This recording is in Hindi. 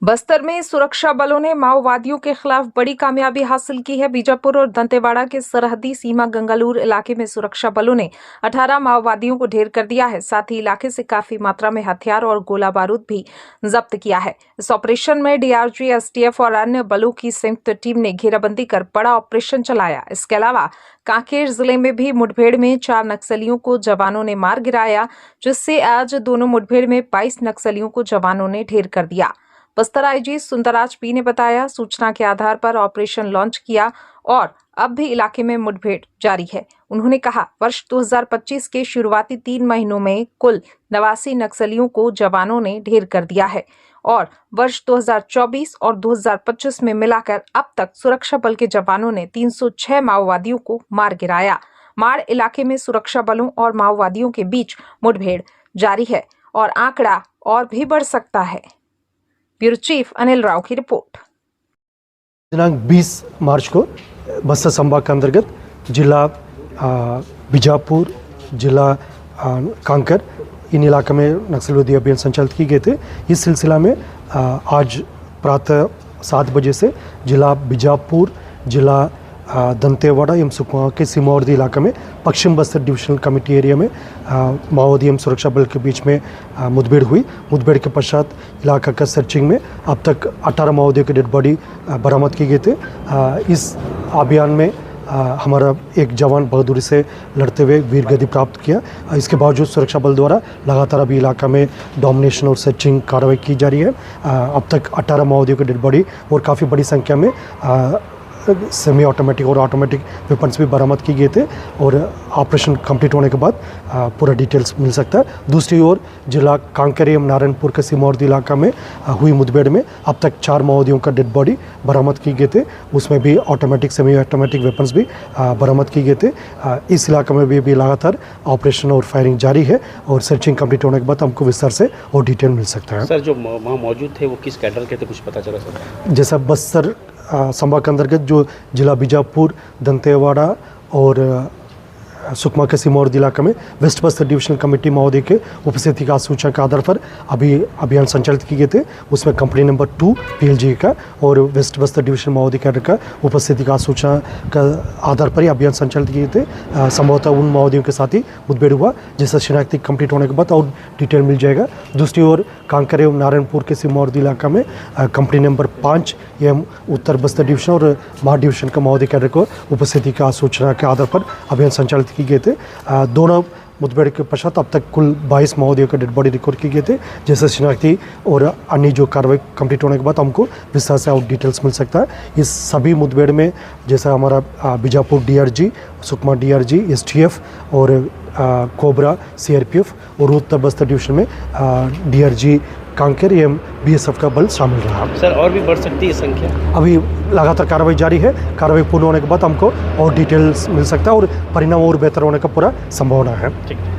बस्तर में सुरक्षा बलों ने माओवादियों के खिलाफ बड़ी कामयाबी हासिल की है। बीजापुर और दंतेवाड़ा के सरहदी सीमा गंगालूर इलाके में सुरक्षा बलों ने 18 माओवादियों को ढेर कर दिया है। साथ ही इलाके से काफी मात्रा में हथियार और गोला बारूद भी जब्त किया है। इस ऑपरेशन में डीआरजी, एसटीएफ और अन्य बलों की संयुक्त टीम ने घेराबंदी कर बड़ा ऑपरेशन चलाया। इसके अलावा कांकेर जिले में भी मुठभेड़ में 4 नक्सलियों को जवानों ने मार गिराया, जिससे आज दोनों मुठभेड़ में 22 नक्सलियों को जवानों ने ढेर कर दिया। बस्तर आईजी सुंदरराज पी ने बताया, सूचना के आधार पर ऑपरेशन लॉन्च किया और अब भी इलाके में मुठभेड़ जारी है। उन्होंने कहा, वर्ष 2025 के शुरुआती 3 महीनों में कुल 89 नक्सलियों को जवानों ने ढेर कर दिया है और वर्ष 2024 और 2025 में मिलाकर अब तक सुरक्षा बल के जवानों ने 306 माओवादियों को मार गिराया। माड़ इलाके में सुरक्षा बलों और माओवादियों के बीच मुठभेड़ जारी है और आंकड़ा और भी बढ़ सकता है। ब्यूरो चीफ अनिल राव की रिपोर्ट। दिनांक 20 मार्च को बस्तर संभाग के अंतर्गत जिला बीजापुर, जिला कांकर, इन इलाके में नक्सलवादी अभियान संचालित किए गए थे। इस सिलसिला में आज प्रातः 7 बजे से जिला बीजापुर, जिला दंतेवाड़ा एवं सुकमा के सीमावर्ती इलाके में पश्चिम बस्तर डिविजनल कमेटी एरिया में माओवादी एवं सुरक्षा बल के बीच में मुठभेड़ हुई। मुठभेड़ के पश्चात इलाका का सर्चिंग में अब तक 18 माओवादियों के डेड बॉडी बरामद किए गए थे। इस अभियान में हमारा एक जवान बहादुरी से लड़ते हुए वीर गति प्राप्त किया। इसके बावजूद सुरक्षा बल द्वारा लगातार अभी इलाका में डोमिनेशन और सर्चिंग कार्रवाई की जा रही है। अब तक 18 माओवादियों के डेड बॉडी और काफ़ी बड़ी संख्या में सेमी ऑटोमेटिक और ऑटोमेटिक वेपन्स भी बरामद किए गए थे और ऑपरेशन कंप्लीट होने के बाद पूरा डिटेल्स मिल सकता है। दूसरी ओर जिला कांकेर एवं नारायणपुर के सीमावर्ती इलाका में हुई मुठभेड़ में अब तक 4 माओवादियों का डेड बॉडी बरामद किए गए थे। उसमें भी ऑटोमेटिक, सेमी ऑटोमेटिक वेपन्स भी बरामद किए गए थे। इस इलाके में भी लगातार ऑपरेशन और फायरिंग जारी है और सर्चिंग कंप्लीट होने के बाद हमको विस्तार से और डिटेल मिल सकता है। सर, जो वहाँ मौजूद थे वो किस कैडर के थे, कुछ पता चला सर? जैसा बस्तर संभाग के अंतर्गत जो जिला बीजापुर, दंतेवाड़ा और सुकमा के सीमावर्ती इलाके में वेस्ट बस्तर डिविजनल कमेटी माओवादी के उपस्थिति का सूचना के आधार पर अभी अभियान संचालित किए गए थे। उसमें कंपनी नंबर 2 PLG का और वेस्ट बस्तर डिविजन माओवादी कैडर का उपस्थिति का सूचना का आधार पर ही अभियान संचालित किए थे। संभवतः उन माओवादियों के साथ ही मुठभेड़ हुआ, जिससे शिनाख्ती कंप्लीट होने के बाद और डिटेल मिल जाएगा। दूसरी ओर कांकेर एवं नारायणपुर के सीमावर्ती इलाका में कंपनी नंबर 5 एवं उत्तर बस्तर डिविजन और माड़ डिविजन का माओवादी कैडर को उपस्थिति का सूचना के आधार पर अभियान संचालित किए गए थे। दोनों मुठभेड़ के पश्चात अब तक कुल 22 माओवादियों के डेड बॉडी रिकॉर्ड किए गए थे, जैसे शिनाख्ती और अन्य जो कार्रवाई कंप्लीट होने के बाद हमको विस्तार से और डिटेल्स मिल सकता है। इस सभी मुठभेड़ में जैसा हमारा Bijapur DRG, Sukma DRG, STF और कोबरा CRPF और उत्तर बस्तर डिविजन में DRG कांकेर एवं BSF का बल शामिल रहा। सर, और भी बढ़ सकती है संख्या? अभी लगातार कार्रवाई जारी है। कार्रवाई पूर्ण होने के बाद हमको और डिटेल्स मिल सकता है और परिणाम और बेहतर होने का पूरा संभावना है। ठीक है।